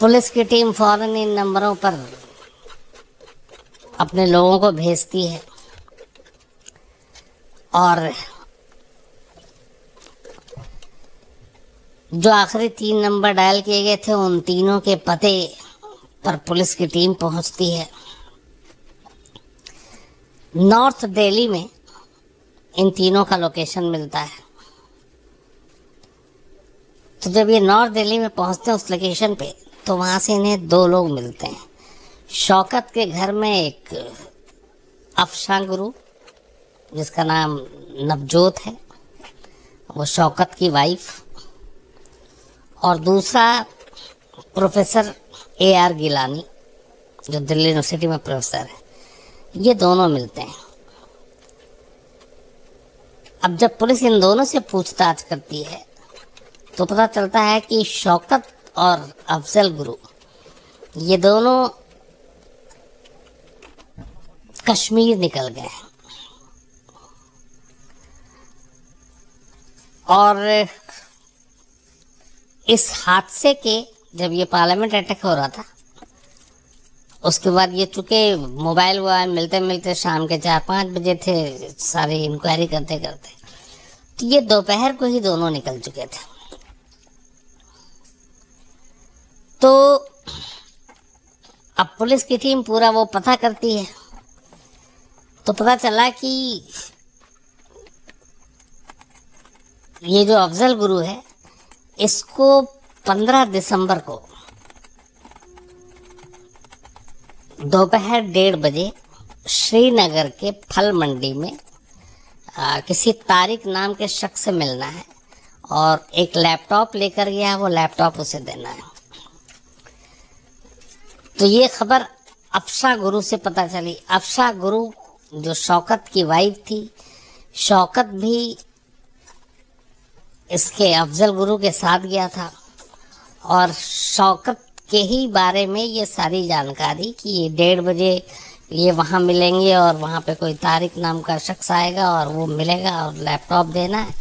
पुलिस की टीम फौरन इन नंबरों पर अपने लोगों को भेजती है और जो आखिरी 3 नंबर डायल किए गए थे उन तीनों के पते पर पुलिस की टीम पहुंचती है। नॉर्थ दिल्ली में इन तीनों का लोकेशन मिलता है। तो जब ये नॉर्थ दिल्ली में पहुंचते हैं उस लोकेशन पे, तो वहाँ से इन्हें 2 लोग मिलते हैं। शौकत के घर में एक अफशा गुरु जिसका नाम नवजोत है, वो शौकत की वाइफ, और दूसरा प्रोफेसर AR गिलानी जो दिल्ली यूनिवर्सिटी में प्रोफेसर है। ये दोनों मिलते हैं। अब जब पुलिस इन दोनों से पूछताछ करती है तो पता चलता है कि शौकत और अफजल गुरु ये दोनों कश्मीर निकल गए हैं। और इस हादसे के जब ये पार्लियामेंट अटैक हो रहा था उसके बाद ये चूँकि मोबाइल हुआ मिलते मिलते शाम के 4-5 बजे थे, सारी इंक्वायरी करते करते, तो ये दोपहर को ही दोनों निकल चुके थे। तो अब पुलिस की टीम पूरा वो पता करती है तो पता चला कि ये जो अफजल गुरु है इसको 15 दिसंबर को दोपहर 1:30 बजे श्रीनगर के फल मंडी में किसी तारिक नाम के शख्स से मिलना है और एक लैपटॉप लेकर गया, वो लैपटॉप उसे देना है। तो ये खबर अफशा गुरु से पता चली। अफशा गुरु जो शौकत की वाइफ थी, शौकत भी इसके अफजल गुरु के साथ गया था और शौकत के ही बारे में ये सारी जानकारी कि ये 1:30 बजे ये वहाँ मिलेंगे और वहाँ पे कोई तारिक नाम का शख्स आएगा और वो मिलेगा और लैपटॉप देना है,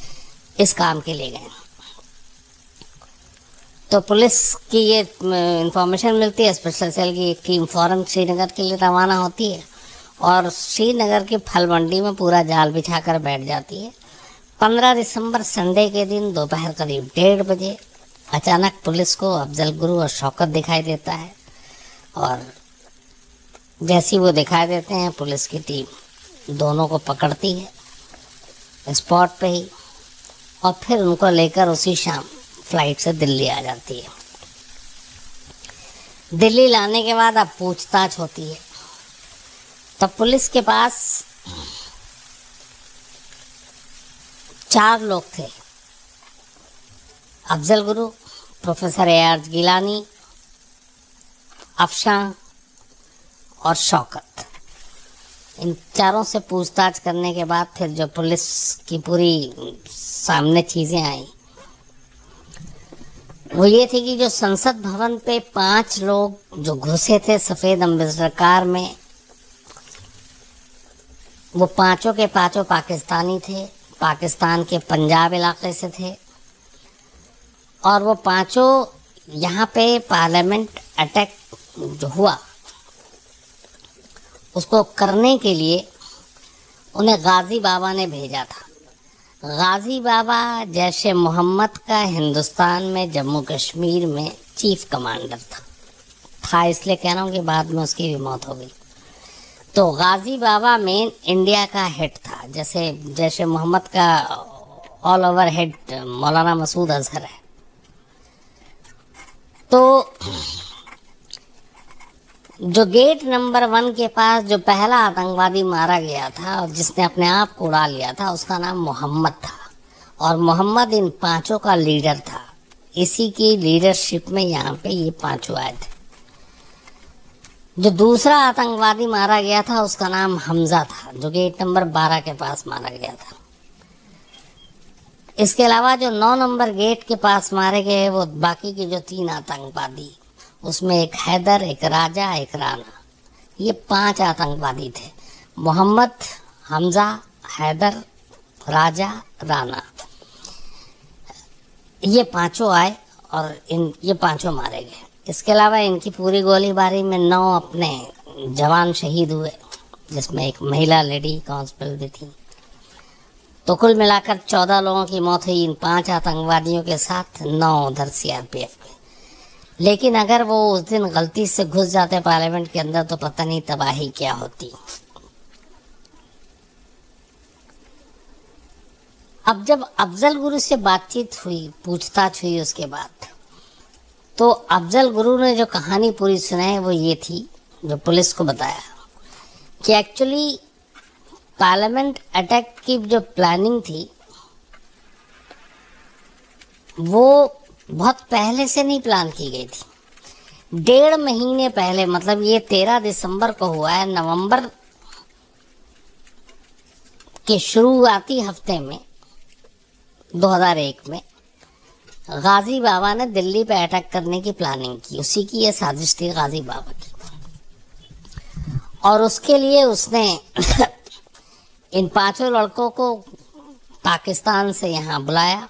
इस काम के लिए गए। तो पुलिस की ये इंफॉर्मेशन मिलती है, स्पेशल सेल की एक टीम फ़ौरन श्रीनगर के लिए रवाना होती है और श्रीनगर की फल मंडी में पूरा जाल बिछा कर बैठ जाती है। 15 दिसंबर संडे के दिन दोपहर करीब 1:30 बजे अचानक पुलिस को अफजल गुरु और शौकत दिखाई देता है और जैसी वो दिखाई देते हैं पुलिस की टीम दोनों को पकड़ती है स्पॉट पे ही और फिर उनको लेकर उसी शाम फ्लाइट से दिल्ली आ जाती है। दिल्ली लाने के बाद अब पूछताछ होती है। तब पुलिस के पास 4 लोग थे, अफजल गुरु, प्रोफेसर AR गिलानी, अफशा और शौकत। इन चारों से पूछताछ करने के बाद फिर जो पुलिस की पूरी सामने चीज़ें आई वो ये थी कि जो संसद भवन पे 5 लोग जो घुसे थे सफ़ेद अम्बेसडर कार में, वो पांचों के पांचों पाकिस्तानी थे, पाकिस्तान के पंजाब इलाके से थे और वो पांचों यहाँ पे पार्लियामेंट अटैक जो हुआ उसको करने के लिए उन्हें गाजी बाबा ने भेजा था। गाजी बाबा जैश मोहम्मद का हिंदुस्तान में जम्मू कश्मीर में चीफ कमांडर था इसलिए कह रहा हूँ कि बाद में उसकी भी मौत हो गई। तो गाजी बाबा मेन इंडिया का हेड था, जैसे जैश मोहम्मद का ऑल ओवर हेड मौलाना मसूद अजहर है। तो जो गेट नंबर 1 के पास जो पहला आतंकवादी मारा गया था और जिसने अपने आप को उड़ा लिया था, उसका नाम मोहम्मद था और मोहम्मद इन 5 का लीडर था। इसी की लीडरशिप में यहाँ पे ये 5 आए थे। जो दूसरा आतंकवादी मारा गया था उसका नाम हमजा था, जो गेट नंबर 12 के पास मारा गया था। इसके अलावा जो 9 नंबर गेट के पास मारे गए वो बाकी के जो 3 आतंकवादी, उसमें एक हैदर, एक राजा, एक राना, ये 5 आतंकवादी थे। मोहम्मद, हमजा, हैदर, राजा, राना, ये 5 आए और ये 5 मारे गए। इसके अलावा इनकी पूरी गोलीबारी में 9 अपने जवान शहीद हुए, जिसमें एक महिला लेडी कांस्टेबल भी थी। तो कुल मिलाकर 14 लोगों की मौत हुई इन 5 आतंकवादियों के साथ, 9 उधर सीआरपीएफ के। लेकिन अगर वो उस दिन गलती से घुस जाते पार्लियामेंट के अंदर तो पता नहीं तबाही क्या होती। अब जब अफजल गुरु से बातचीत हुई, पूछताछ हुई उसके बाद, तो अफजल गुरु ने जो कहानी पूरी सुनाई वो ये थी, जो पुलिस को बताया कि एक्चुअली पार्लियामेंट अटैक की जो प्लानिंग थी वो बहुत पहले से नहीं प्लान की गई थी। 1.5 महीने पहले, मतलब ये 13 दिसंबर को हुआ है, नवंबर के शुरुआती हफ्ते में 2001 में गाजी बाबा ने दिल्ली पे अटैक करने की प्लानिंग की। उसी की ये साजिश थी गाजी बाबा की, और उसके लिए उसने इन 5 लड़कों को पाकिस्तान से यहाँ बुलाया।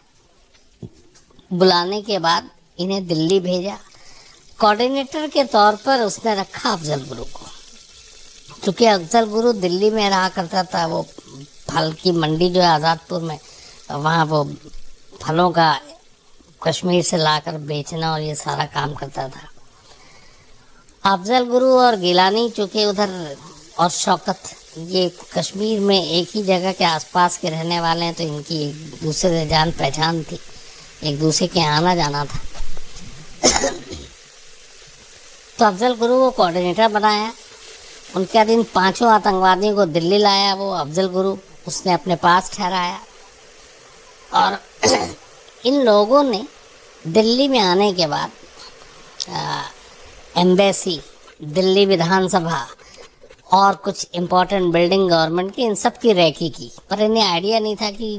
बुलाने के बाद इन्हें दिल्ली भेजा। कोऑर्डिनेटर के तौर पर उसने रखा अफजल गुरु को, क्योंकि अफजल गुरु दिल्ली में रहा करता था। वो फल की मंडी जो है आज़ादपुर में, वहाँ वो फलों का कश्मीर से लाकर बेचना और ये सारा काम करता था। अफजल गुरु और गिलानी चूँकि उधर, और शौकत, ये कश्मीर में एक ही जगह के आसपास के रहने वाले हैं, तो इनकी एक दूसरे से जान पहचान थी, एक दूसरे के आना जाना था। तो अफजल गुरु को कोऑर्डिनेटर बनाया। उनके बाद इन 5 आतंकवादियों को दिल्ली लाया वो अफजल गुरु, उसने अपने पास ठहराया। और इन लोगों ने दिल्ली में आने के बाद एम्बेसी, दिल्ली विधानसभा और कुछ इम्पोर्टेंट बिल्डिंग गवर्नमेंट की, इन सब की रेकी की, पर इन्हें आइडिया नहीं था कि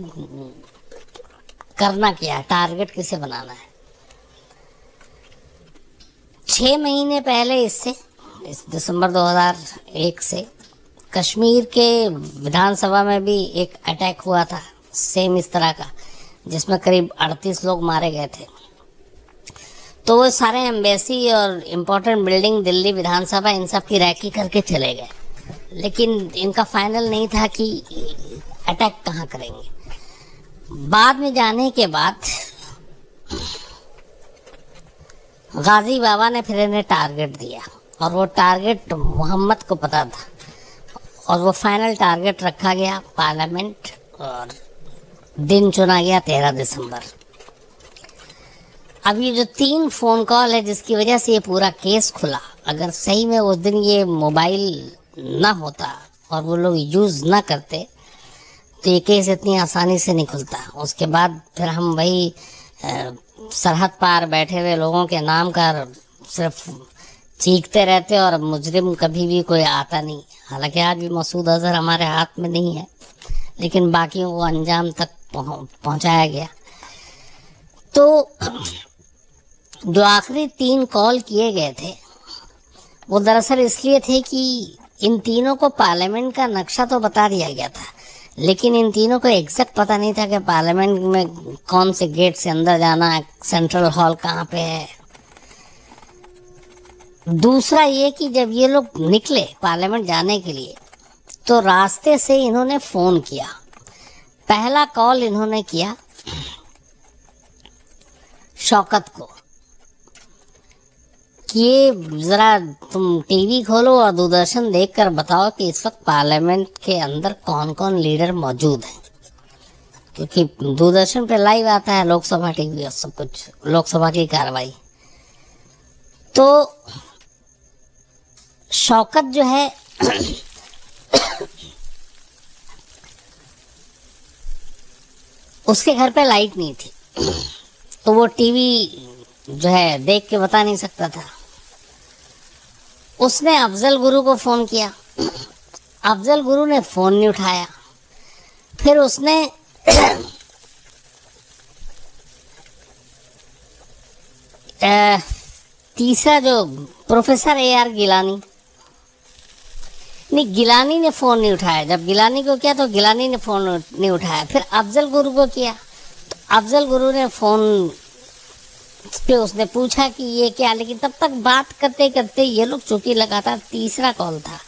करना क्या है, टारगेट किसे बनाना है। 6 महीने पहले इससे, इस दिसंबर 2001 से, कश्मीर के विधानसभा में भी एक अटैक हुआ था सेम इस तरह का, जिसमें करीब 38 लोग मारे गए थे। तो वो सारे एम्बेसी और इम्पोर्टेंट बिल्डिंग, दिल्ली विधानसभा, इन सब की रैकी करके चले गए, लेकिन इनका फाइनल नहीं था कि अटैक कहाँ करेंगे। बाद में जाने के बाद गाजी बाबा ने फिर इन्हें टारगेट दिया, और वो टारगेट मोहम्मद को पता था, और वो फाइनल टारगेट रखा गया पार्लियामेंट, और दिन चुना गया 13 दिसंबर। अब ये जो 3 फ़ोन कॉल है जिसकी वजह से ये पूरा केस खुला, अगर सही में उस दिन ये मोबाइल ना होता और वो लोग यूज़ ना करते तो ये केस इतनी आसानी से नहीं खुलता। उसके बाद फिर हम वही सरहद पार बैठे हुए लोगों के नाम का सिर्फ चीखते रहते और मुजरिम कभी भी कोई आता नहीं। हालांकि आज भी मसूद अजहर हमारे हाथ में नहीं है, लेकिन बाकियों को अंजाम तक पहुंचाया गया। तो जो आखिरी 3 कॉल किए गए थे वो दरअसल इसलिए थे कि इन तीनों को पार्लियामेंट का नक्शा तो बता दिया गया था, लेकिन इन तीनों को एग्जैक्ट पता नहीं था कि पार्लियामेंट में कौन से गेट से अंदर जाना है, सेंट्रल हॉल कहाँ पे है। दूसरा ये कि जब ये लोग निकले पार्लियामेंट जाने के लिए तो रास्ते से इन्होंने फ़ोन किया। पहला कॉल इन्होंने किया शौकत को कि ये ज़रा तुम टीवी खोलो और दूरदर्शन देखकर बताओ कि इस वक्त पार्लियामेंट के अंदर कौन कौन लीडर मौजूद हैं, क्योंकि दूरदर्शन पे लाइव आता है लोकसभा टीवी और सब कुछ, लोकसभा की कार्रवाई। तो शौकत जो है उसके घर पे लाइट नहीं थी, तो वो टीवी जो है देख के बता नहीं सकता था। उसने अफजल गुरु को फ़ोन किया, अफजल गुरु ने फ़ोन नहीं उठाया। फिर उसने तीसरा जो प्रोफेसर AR गिलानी, नहीं, गिलानी ने फ़ोन नहीं उठाया। जब गिलानी को किया तो गिलानी ने फ़ोन नहीं उठाया। फिर अफजल गुरु को किया तो अफजल गुरु ने फ़ोन पे उसने पूछा कि ये क्या, लेकिन तब तक बात करते करते ये लोग, चूंकि लगातार तीसरा कॉल था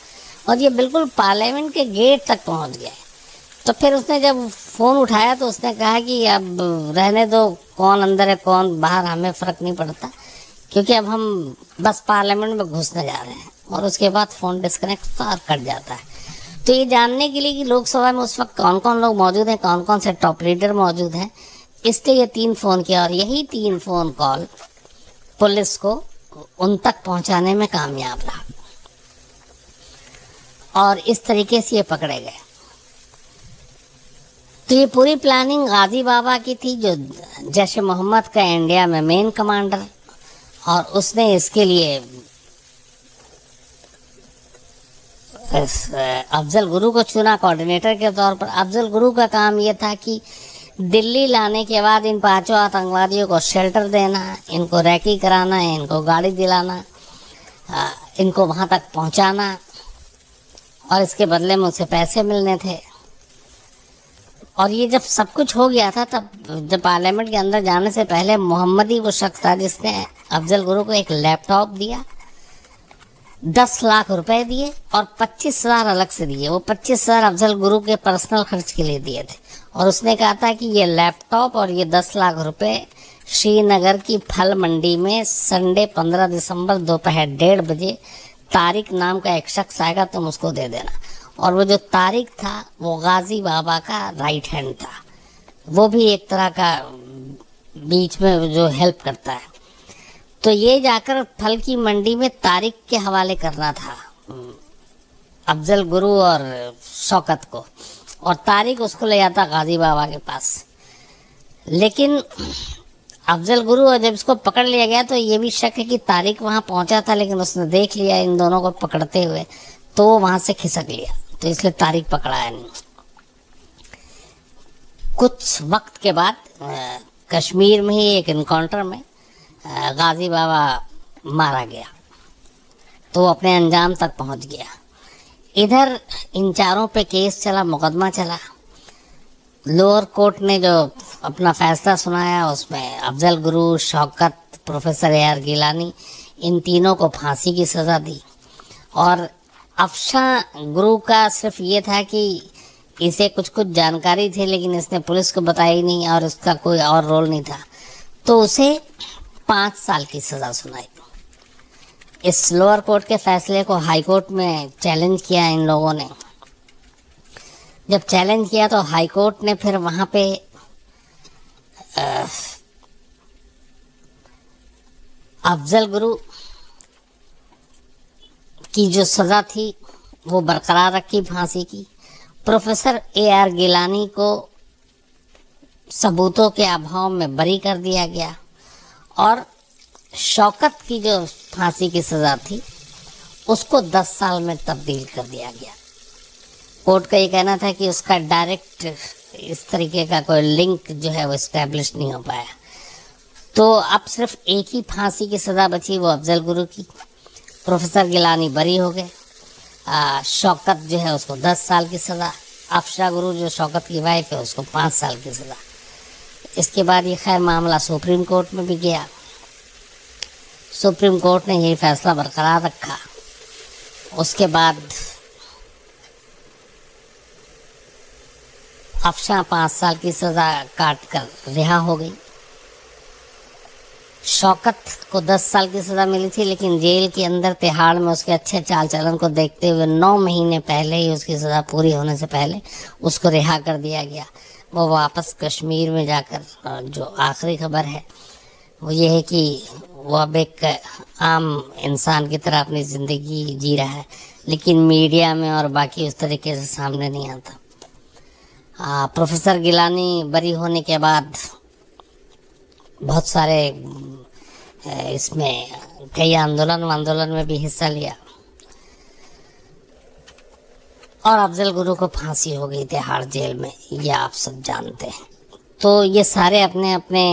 और ये बिल्कुल पार्लियामेंट के गेट तक पहुंच गए। तो फिर उसने जब फ़ोन उठाया तो उसने कहा कि अब रहने दो, कौन अंदर है कौन बाहर हमें फ़र्क नहीं पड़ता, क्योंकि अब हम बस पार्लियामेंट में घुसने जा रहे हैं। और उसके बाद फ़ोन डिस्कनेक्ट और कट जाता है। तो ये जानने के लिए कि लोकसभा में उस वक्त कौन कौन लोग मौजूद हैं, कौन कौन से टॉप लीडर मौजूद हैं, इसलिए ये 3 फ़ोन किया और यही 3 फ़ोन कॉल पुलिस को उन तक पहुंचाने में कामयाब रहा और इस तरीके से ये पकड़े गए। तो ये पूरी प्लानिंग गाजी बाबा की थी, जो जैश मोहम्मद का इंडिया में मेन कमांडर, और उसने इसके लिए अफजल गुरु को चुना कोऑर्डिनेटर के तौर पर। अफजल गुरु का काम ये था कि दिल्ली लाने के बाद इन 5 आतंकवादियों को शेल्टर देना, इनको रैकी कराना, इनको गाड़ी दिलाना, इनको वहाँ तक पहुँचाना, और इसके बदले में उसे पैसे मिलने थे। और ये जब सब कुछ हो गया था, तब जब पार्लियामेंट के अंदर जाने से पहले मोहम्मदी वो शख्स था जिसने अफजल गुरु को एक लैपटॉप दिया, 10 लाख रुपए दिए और 25,000 अलग से दिए। वो 25,000 अफजल गुरु के पर्सनल खर्च के लिए दिए थे और उसने कहा था कि ये लैपटॉप और ये 10 लाख रुपए श्रीनगर की फल मंडी में संडे 15 दिसंबर दोपहर 1:30 बजे तारिक नाम का एक शख्स आएगा, तुम उसको दे देना। और वो जो तारिक था वो गाजी बाबा का राइट हैंड था, वो भी एक तरह का बीच में जो हेल्प करता है। तो ये जाकर फल की मंडी में तारिक के हवाले करना था अफजल गुरु और शौकत को, और तारिक उसको ले जाता गाजी बाबा के पास। लेकिन अफजल गुरु, और जब इसको पकड़ लिया गया तो ये भी शक है कि तारिक वहाँ पहुँचा था, लेकिन उसने देख लिया इन दोनों को पकड़ते हुए तो वो वहाँ से खिसक लिया, तो इसलिए तारिक पकड़ाया नहीं। कुछ वक्त के बाद कश्मीर में ही एक इनकाउंटर में गाजी बाबा मारा गया, तो वो अपने अंजाम तक पहुंच गया। इधर इन चारों पे केस चला, मुकदमा चला। लोअर कोर्ट ने जो अपना फैसला सुनाया उसमें अफजल गुरु, शौकत, प्रोफेसर AR गिलानी, इन तीनों को फांसी की सज़ा दी। और अफशा गुरु का सिर्फ ये था कि इसे कुछ जानकारी थी, लेकिन इसने पुलिस को बताई नहीं और उसका कोई और रोल नहीं था, तो उसे 5 साल की सज़ा सुनाई। इस लोअर कोर्ट के फैसले को हाई कोर्ट में चैलेंज किया इन लोगों ने। जब चैलेंज किया तो हाई कोर्ट ने फिर वहाँ पे अफजल गुरु की जो सज़ा थी वो बरकरार रखी, फांसी की। प्रोफेसर AR गिलानी को सबूतों के अभाव में बरी कर दिया गया और शौकत की जो फांसी की सज़ा थी उसको 10 साल में तब्दील कर दिया गया। कोर्ट का ये कहना था कि उसका डायरेक्ट इस तरीके का कोई लिंक जो है वो इस्टेब्लिश नहीं हो पाया। तो अब सिर्फ एक ही फांसी की सज़ा बची, वो अफजल गुरु की। प्रोफेसर गिलानी बरी हो गए। शौकत जो है उसको 10 साल की सज़ा, अफशा गुरु जो शौकत की वाइफ है उसको 5 साल की सज़ा। इसके बाद ये खैर मामला सुप्रीम कोर्ट में भी गया। सुप्रीम कोर्ट ने यही फैसला बरकरार रखा। उसके बाद अफशां 5 साल की सज़ा काट कर रिहा हो गई। शौकत को 10 साल की सज़ा मिली थी, लेकिन जेल के अंदर तिहाड़ में उसके अच्छे चाल चलन को देखते हुए 9 महीने पहले ही, उसकी सज़ा पूरी होने से पहले उसको रिहा कर दिया गया। वो वापस कश्मीर में जाकर, जो आखिरी खबर है वो ये है कि वो अब एक आम इंसान की तरह अपनी ज़िंदगी जी रहा है, लेकिन मीडिया में और बाकी उस तरीके से सामने नहीं आता। प्रोफेसर गिलानी बरी होने के बाद बहुत सारे इसमें कई आंदोलन में भी हिस्सा लिया और अफजल गुरु को फांसी हो गई तिहाड़ जेल में, ये आप सब जानते हैं। तो ये सारे अपने अपने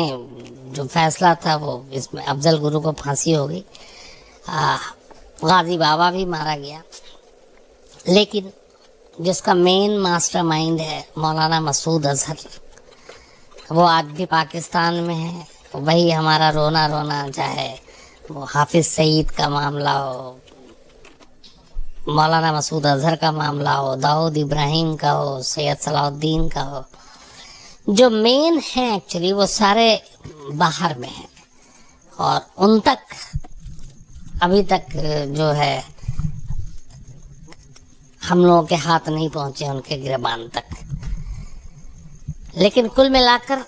जो फैसला था वो, इसमें अफजल गुरु को फांसी हो गई, गाजी बाबा भी मारा गया, लेकिन जिसका मेन मास्टरमाइंड है मौलाना मसूद अजहर, वो आज भी पाकिस्तान में है। वही हमारा रोना रोना, चाहे वो हाफिज सईद का मामला हो, मौलाना मसूद अजहर का मामला हो, दाऊद इब्राहिम का हो, सैयद सलाउद्दीन का हो, जो मेन है एक्चुअली वो सारे बाहर में हैं और उन तक अभी तक जो है हम लोगों के हाथ नहीं पहुंचे, उनके गिरबान तक। लेकिन कुल मिलाकर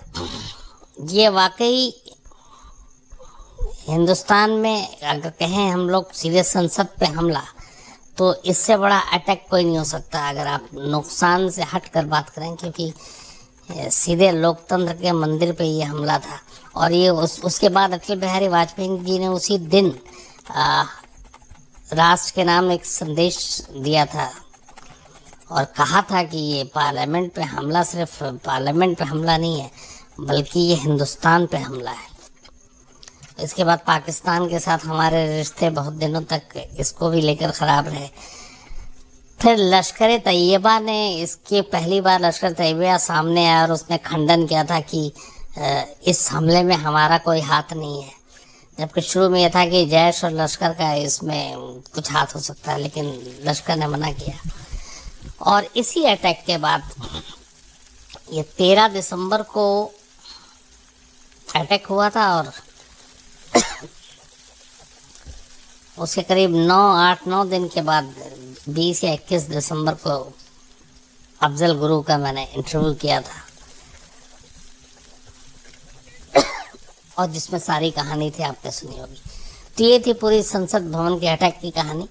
ये वाकई हिंदुस्तान में, अगर कहें हम लोग सीधे संसद पे हमला, तो इससे बड़ा अटैक कोई नहीं हो सकता अगर आप नुकसान से हट कर बात करें, क्योंकि सीधे लोकतंत्र के मंदिर पे ये हमला था। और ये उसके बाद अटल बिहारी वाजपेयी जी ने उसी दिन राष्ट्र के नाम एक संदेश दिया था और कहा था कि ये पार्लियामेंट पे हमला सिर्फ पार्लियामेंट पे हमला नहीं है, बल्कि ये हिंदुस्तान पे हमला है। इसके बाद पाकिस्तान के साथ हमारे रिश्ते बहुत दिनों तक इसको भी लेकर ख़राब रहे। फिर लश्कर तैयबा ने, इसके पहली बार लश्कर तैयबा सामने आया और उसने खंडन किया था कि इस हमले में हमारा कोई हाथ नहीं है, जबकि शुरू में यह था कि जैश और लश्कर का इसमें कुछ हाथ हो सकता है, लेकिन लश्कर ने मना किया। और इसी अटैक के बाद ये 13 दिसंबर को अटैक हुआ था और उसके करीब 8-9 दिन के बाद 20 या 21 दिसंबर को अफजल गुरु का मैंने इंटरव्यू किया था और जिसमें सारी कहानी थी, आपने सुनी होगी। तो ये थी पूरी संसद भवन के अटैक की कहानी।